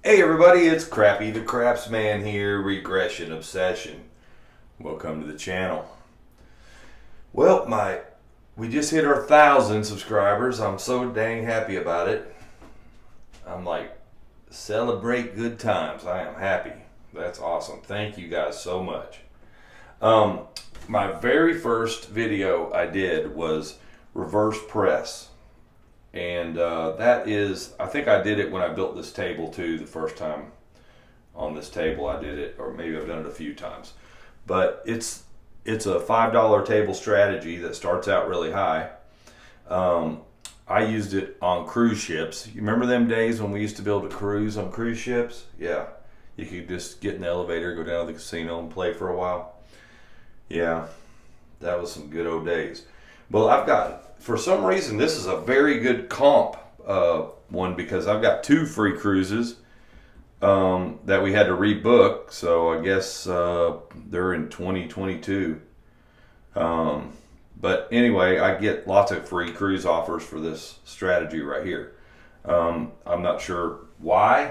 Hey everybody, it's Crappy the Craps Man here, Regression Obsession. Welcome to the channel. Well, we just hit our 1,000 subscribers. I'm so dang happy about it. I'm like, celebrate good times. I am happy. That's awesome. Thank you guys so much. My very first video I did was reverse press. And that is, I think I did it when I built this table too, the first time on this table I did it, or maybe I've done it a few times. But it's a $5 table strategy that starts out really high. I used it on cruise ships. You remember them days when we used to be able to cruise on cruise ships? Yeah. You could just get in the elevator, go down to the casino and play for a while. Yeah, that was some good old days. Well, for some reason, this is a very good comp one because I've got 2 free cruises that we had to rebook. So I guess they're in 2022. But anyway, I get lots of free cruise offers for this strategy right here. I'm not sure why.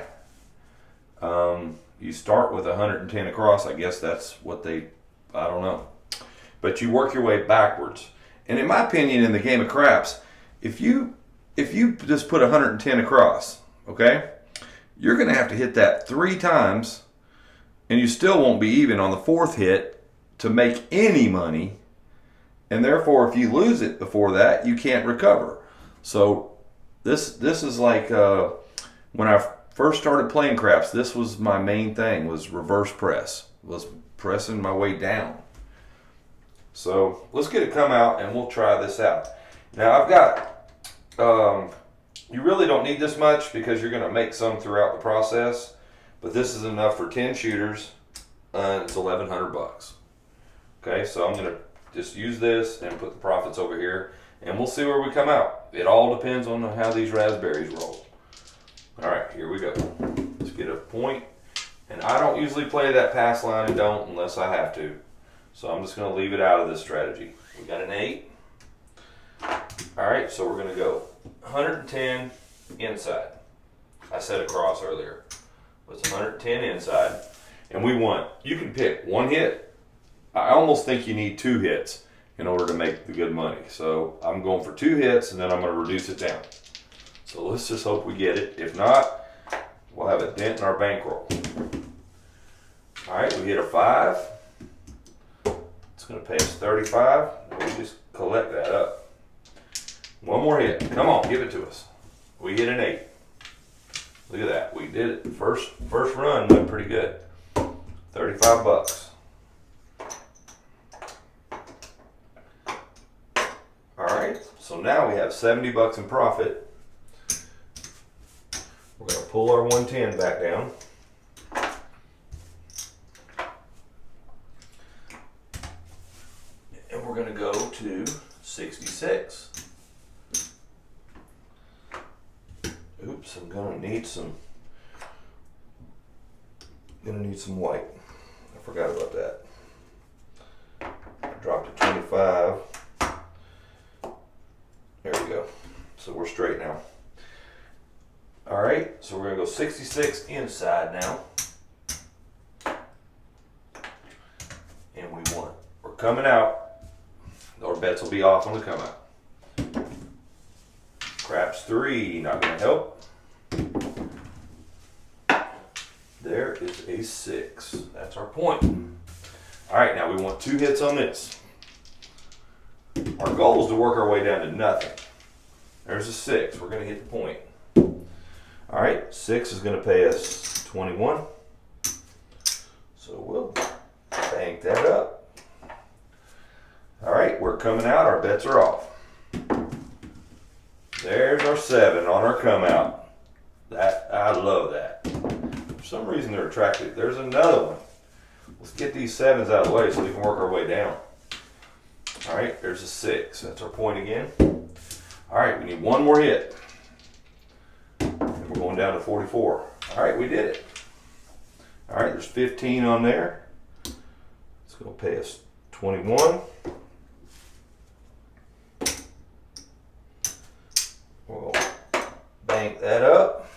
You start with 110 across. I guess that's what I don't know. But you work your way backwards. And in my opinion, in the game of craps, if you just put 110 across, okay, you're going to have to hit that 3 times, and you still won't be even on the 4th hit to make any money. And therefore, if you lose it before that, you can't recover. So this is like when I first started playing craps, this was my main thing, was reverse press, was pressing my way down. So let's get it come out and we'll try this out. Now I've got, you really don't need this much because you're going to make some throughout the process, but this is enough for 10 shooters and it's $1,100. Okay, so I'm going to just use this and put the profits over here and we'll see where we come out. It all depends on how these raspberries roll. All right, here we go. Let's get a point. And I don't usually play that pass line and don't unless I have to. So I'm just going to leave it out of this strategy. We got an 8. All right, so we're going to go 110 inside. I said across earlier. It's 110 inside. And you can pick 1 hit. I almost think you need 2 hits in order to make the good money. So I'm going for 2 hits and then I'm going to reduce it down. So let's just hope we get it. If not, we'll have a dent in our bankroll. All right, we hit a 5. It's going to pay us 35. We just collect that up. 1 more hit. Come on, give it to us. We hit an 8. Look at that. We did it. First run went pretty good. 35 bucks. All right. So now we have 70 bucks in profit. We're going to pull our 110 back down. And we're going to go to 66. Oops, I'm going to need some white. I forgot about that. I dropped to 25. There we go. So we're straight now. All right, so we're going to go 66 inside now. And we're coming out. Our bets will be off on the come out. Craps 3, not going to help. There is a 6. That's our point. All right, now we want 2 hits on this. Our goal is to work our way down to nothing. There's a 6. We're going to hit the point. All right, 6 is going to pay us 21. So we'll bank that up. All right, we're coming out. Our bets are off. There's our 7 on our come out. I love that. For some reason they're attractive. There's another one. Let's get these 7s out of the way so we can work our way down. All right, there's a 6. That's our point again. All right, we need 1 more hit. And we're going down to 44. All right, we did it. All right, there's 15 on there. It's going to pay us 21. We'll bank that up.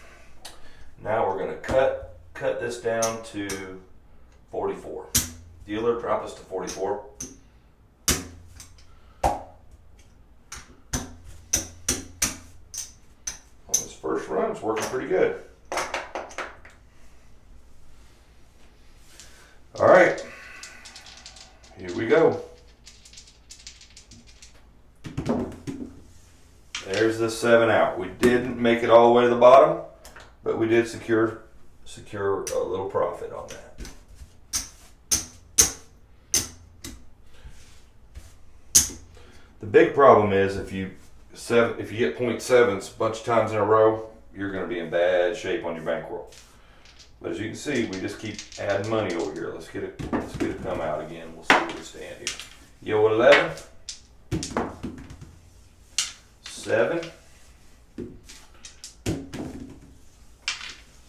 Now we're going to cut this down to 44. Dealer, drop us to 44. This first run is working pretty good. All right, here we go. There's the 7 out. We didn't make it all the way to the bottom, but we did secure a little profit on that. The big problem is if you get 0.7s a bunch of times in a row, you're going to be in bad shape on your bankroll. But as you can see, we just keep adding money over here. Let's get it come out again. We'll see where we stand here. Yo, 11, 7,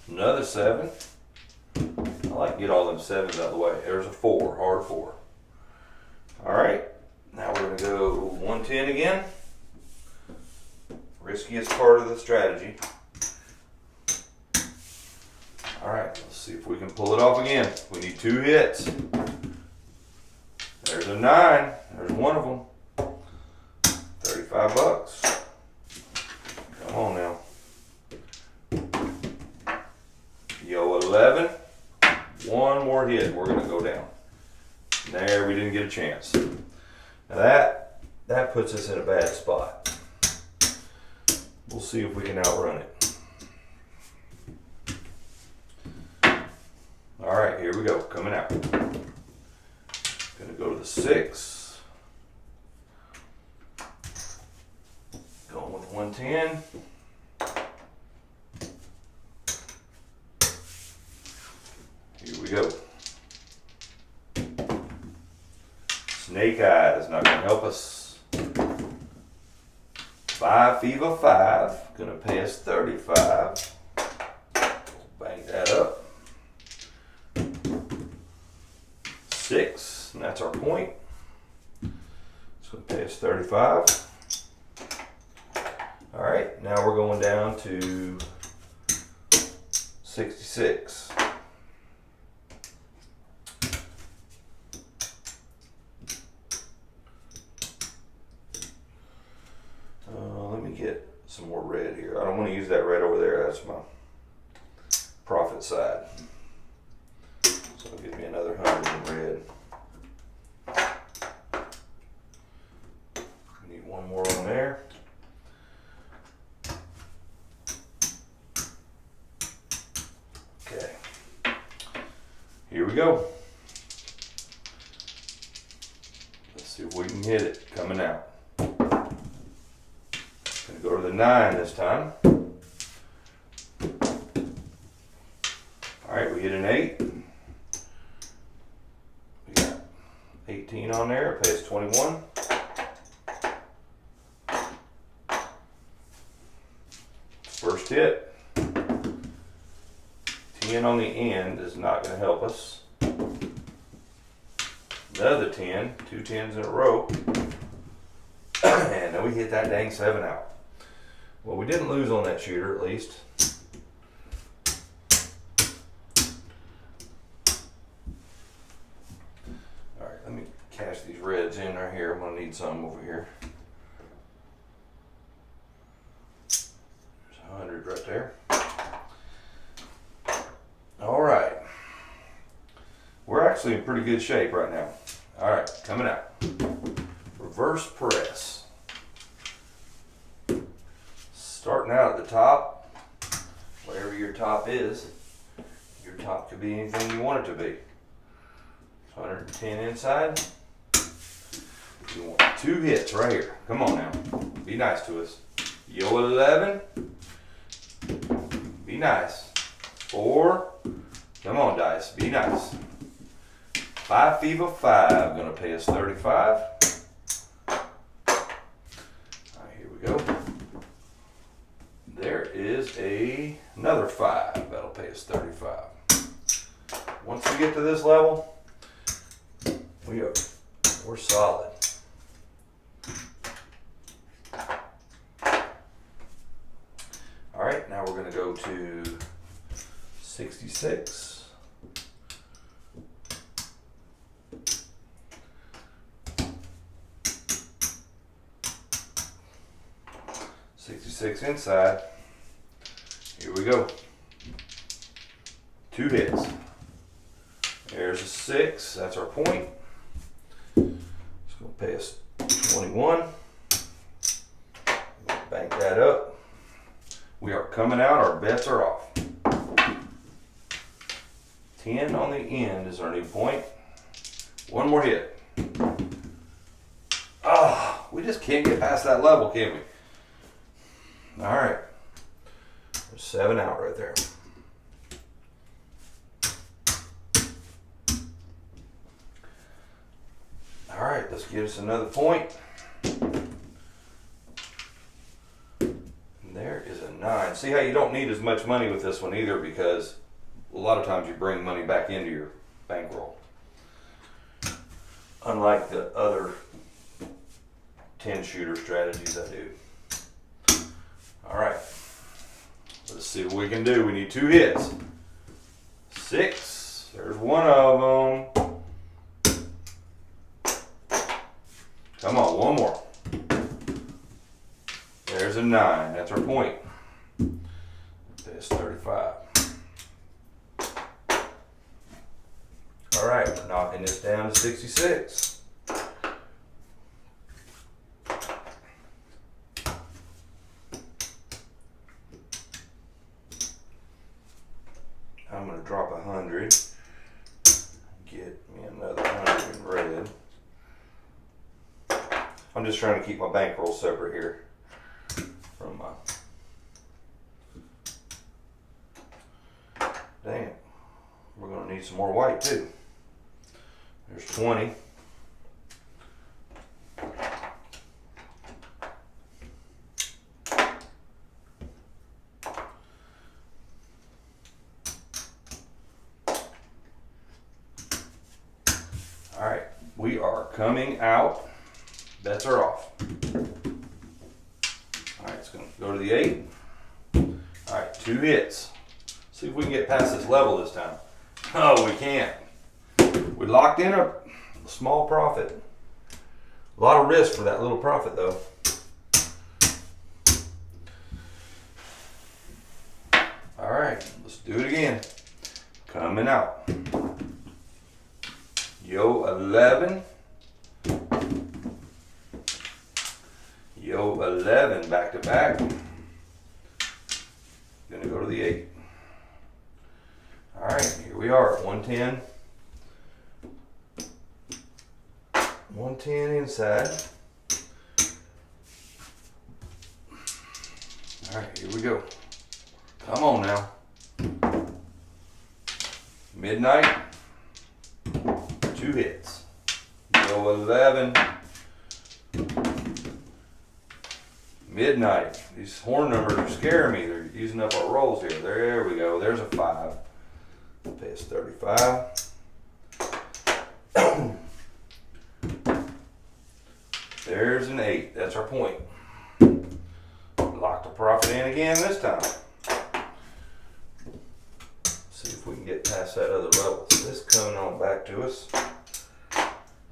another 7. I like to get all them 7s out of the way. There's a 4, hard 4. All right, now we're going to go 110 again. Riskiest part of the strategy. All right, let's see if we can pull it off again. We need 2 hits. There's a 9. There's one of them. 35 bucks. Come on now. Yo, 11. One more hit. We're gonna go down. There, we didn't get a chance. Now that puts us in a bad spot. We'll see if we can outrun it. All right, here we go, coming out. Gonna go to the 6. Going with 110. Here we go. Snake Eye is not gonna help us. 5 Viva 5, gonna pay us 35. Bang that up. 6, and that's our point. It's going to pay us 35. All right, now we're going down to 66. Let me get some more red here. I don't want to use that red over there. That's my profit side. So it'll give me another 100 in red. We need one more on there. Okay. Here we go. Let's see if we can hit it coming out. Gonna go to the 9 this time. All right, we hit an 8. 18 on there, it pays 21. First hit. 10 on the end is not going to help us. Another 10, 2 10s in a row. And then we hit that dang 7 out. Well, we didn't lose on that shooter at least. Cash these reds in right here. I'm gonna need some over here. There's 100 right there. All right. We're actually in pretty good shape right now. All right, coming out. Reverse press. Starting out at the top, wherever your top is. Your top could be anything you want it to be. 110 inside. You want 2 hits right here. Come on now. Be nice to us. Yo, 11. Be nice. 4. Come on, dice. Be nice. 5 Viva 5. Gonna pay us 35. All right, here we go. There is another 5. That'll pay us 35. Once we get to this level, we're solid. All right, now we're going to go to 66. 66 inside. Here we go. 2 hits. There's a 6. That's our point. It's going to pay us 21. Bank that up. We are coming out. Our bets are off. 10 on the end is our new point. One more hit. Ah, we just can't get past that level, can we? All right. There's 7 out right there. All right, let's give us another point. And there is a 9. See how you don't need as much money with this one either, because a lot of times you bring money back into your bankroll. Unlike the other 10 shooter strategies I do. All right, let's see what we can do. We need 2 hits. 6, there's one of them. Come on, one more. There's a 9, that's our point. That's 35. All right, we're knocking this down to 66. I'm going to drop 100. Get me another 100 in red. I'm just trying to keep my bankroll separate here from my. Dang it. We're going to need some more white too. There's 20. All right, we are coming out. Bets are off. All right, it's going to go to the 8. All right, 2 hits. See if we can get past this level this time. Oh, we can't. We locked in a small profit. A lot of risk for that little profit, though. All right, let's do it again. Coming out. Yo, 11. Yo, 11 back to back. Gonna go to the 8. All right, here we are at 110. 110 inside. All right, here we go. Come on now. Midnight. 2 hits. Yo, 11. Midnight. These horn numbers are scaring me. They're using up our rolls here. There we go. There's a 5. Pay us 35. There's an 8. That's our point. Lock the profit in again this time. See if we can get past that other level. So this is coming on back to us.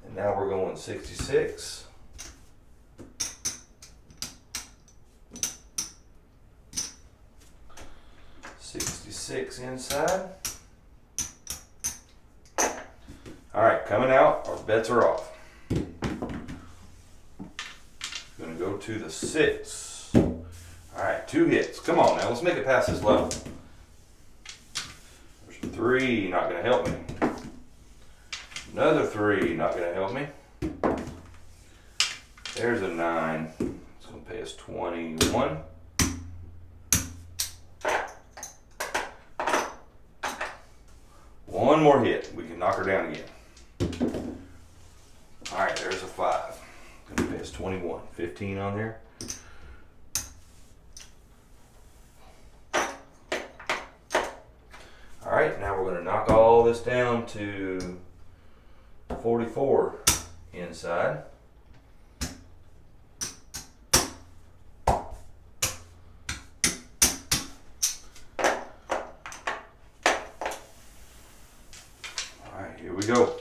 And now we're going 66. Inside. All right, coming out, our bets are off. Gonna go to the 6. All right, 2 hits. Come on now, let's make it past this level. There's a 3, not gonna help me. Another 3, not gonna help me. There's a 9. It's gonna pay us 21. One more hit. We can knock her down again. All right, there's a 5. Gonna pay us 21. 15 on there. All right, now we're gonna knock all this down to 44 inside. Here we go.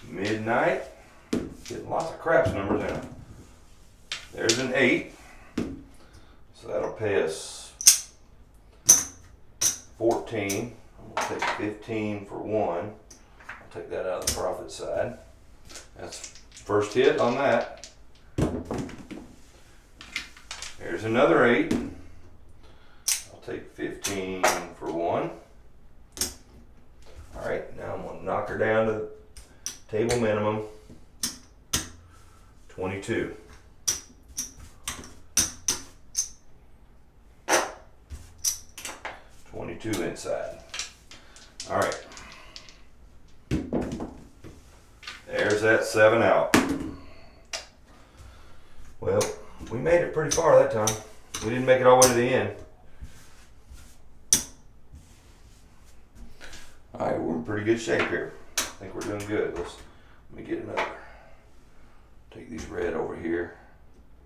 Midnight. Getting lots of craps numbers in it. There's an 8. So that'll pay us 14. I'm going to take 15 for 1. I'll take that out of the profit side. That's first hit on that. There's another 8. I'll take 15 for 1. Alright, now I'm going to knock her down to the table minimum. 22. 22 inside. Alright. There's that 7 out. Well, we made it pretty far that time. We didn't make it all the way to the end. Alright, we're in pretty good shape here. I think we're doing good. Let me get another. Take these red over here.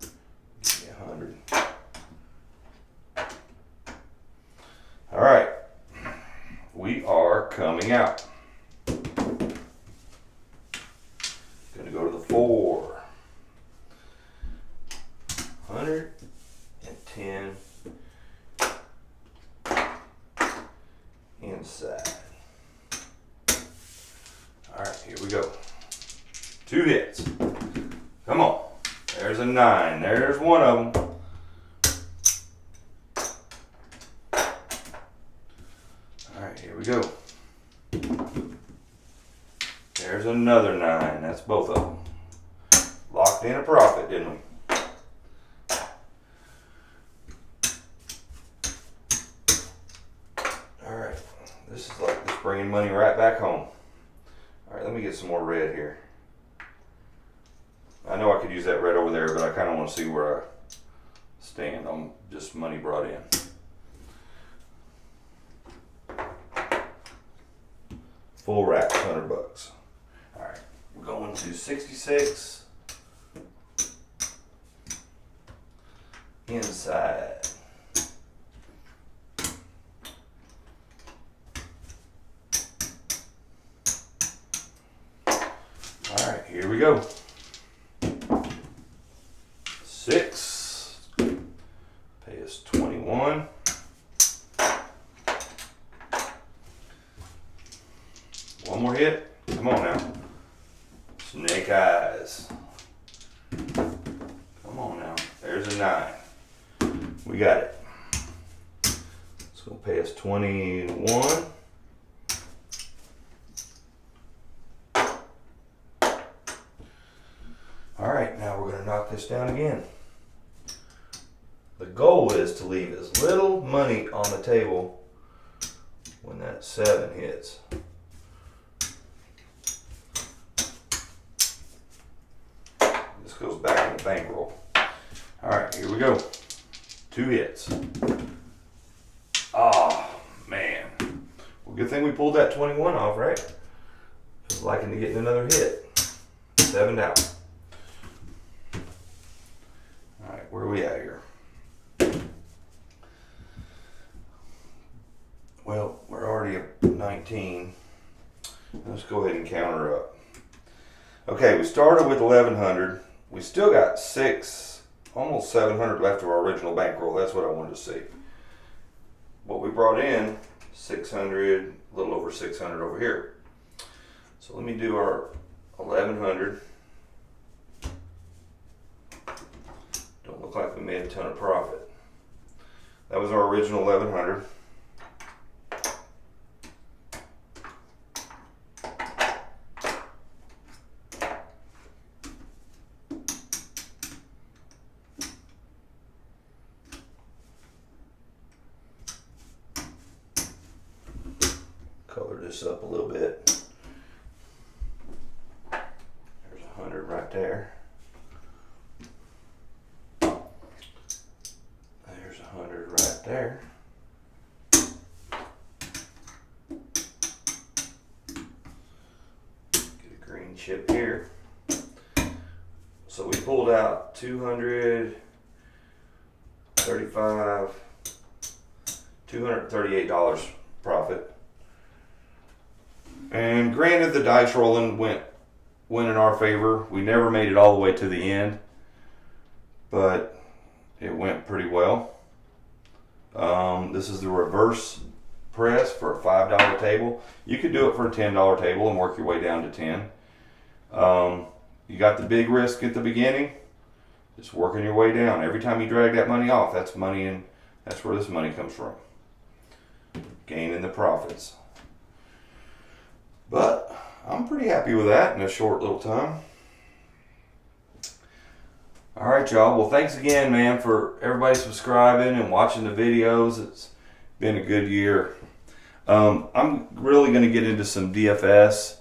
Give me 100. Alright. We are coming out. Gonna go to the 4. 110 inside. Alright, here we go. 2 hits. Come on. There's a 9. There's one of them. Alright, here we go. There's another 9. That's both of them. Locked in a profit, didn't we? Alright. This is like just bringing money right back home. Alright, let me get some more red here. I know I could use that red over there, but I kind of want to see where I stand on just money brought in. Full rack, $100. All right, we're going to 66 inside. All right, here we go. 6. Pay us 21. One more hit. Come on now. Snake eyes. Come on now. There's a 9. We got it. It's going to pay us 21. Alright, now we're going to knock this down again. The goal is to leave as little money on the table when that 7 hits. This goes back in the bankroll. Alright, here we go. 2 hits. Oh, man. Well, good thing we pulled that 21 off, right? I was liking to get another hit. 7 out. Alright, where are we at here? Well, we're already at 19. Let's go ahead and counter up. Okay, we started with 1100. We still got almost 700 left of our original bankroll. That's what I wanted to see. What we brought in, 600, a little over 600 over here. So let me do our 1100. Don't look like we made a ton of profit. That was our original 1100. Color this up a little bit. There's 100 right there. There's 100 right there. Get a green chip here. So we pulled out 238 profit. And granted, the dice rolling went in our favor. We never made it all the way to the end, but it went pretty well. This is the reverse press for a $5 table. You could do it for a $10 table and work your way down to 10. You got the big risk at the beginning, just working your way down. Every time you drag that money off, that's money, and that's where this money comes from. Gaining the profits. But I'm pretty happy with that in a short little time. All right, y'all. Well, thanks again, man, for everybody subscribing and watching the videos. It's been a good year. I'm really going to get into some DFS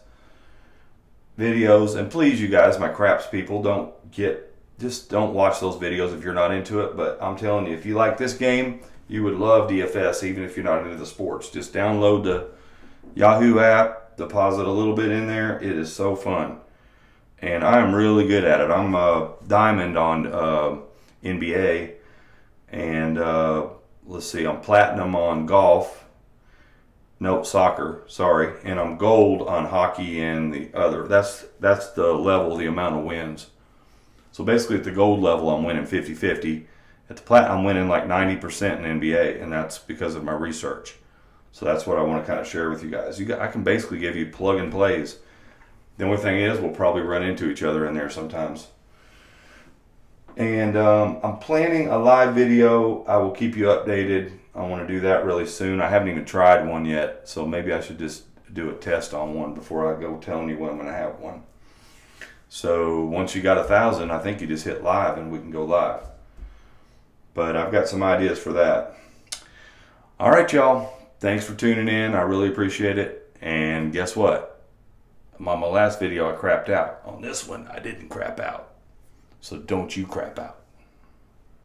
videos, and please, you guys, my craps people, just don't watch those videos if you're not into it. But I'm telling you, if you like this game, you would love DFS, even if you're not into the sports. Just download the Yahoo app, deposit a little bit in there. It is so fun, and I am really good at it. I'm a diamond on NBA, and let's see, I'm platinum on golf. Nope, soccer, sorry. And I'm gold on hockey and the other. That's the level, the amount of wins. So basically at the gold level, I'm winning 50-50. At the platinum, I'm winning like 90% in NBA, and that's because of my research. So that's what I want to kind of share with you guys. I can basically give you plug and plays. The only thing is, we'll probably run into each other in there sometimes. And I'm planning a live video. I will keep you updated. I want to do that really soon. I haven't even tried one yet, so maybe I should just do a test on one before I go telling you when I'm going to have one. So once you got 1,000, I think you just hit live and we can go live. But I've got some ideas for that. All right, y'all. Thanks for tuning in. I really appreciate it. And guess what? On my last video, I crapped out. On this one, I didn't crap out. So don't you crap out.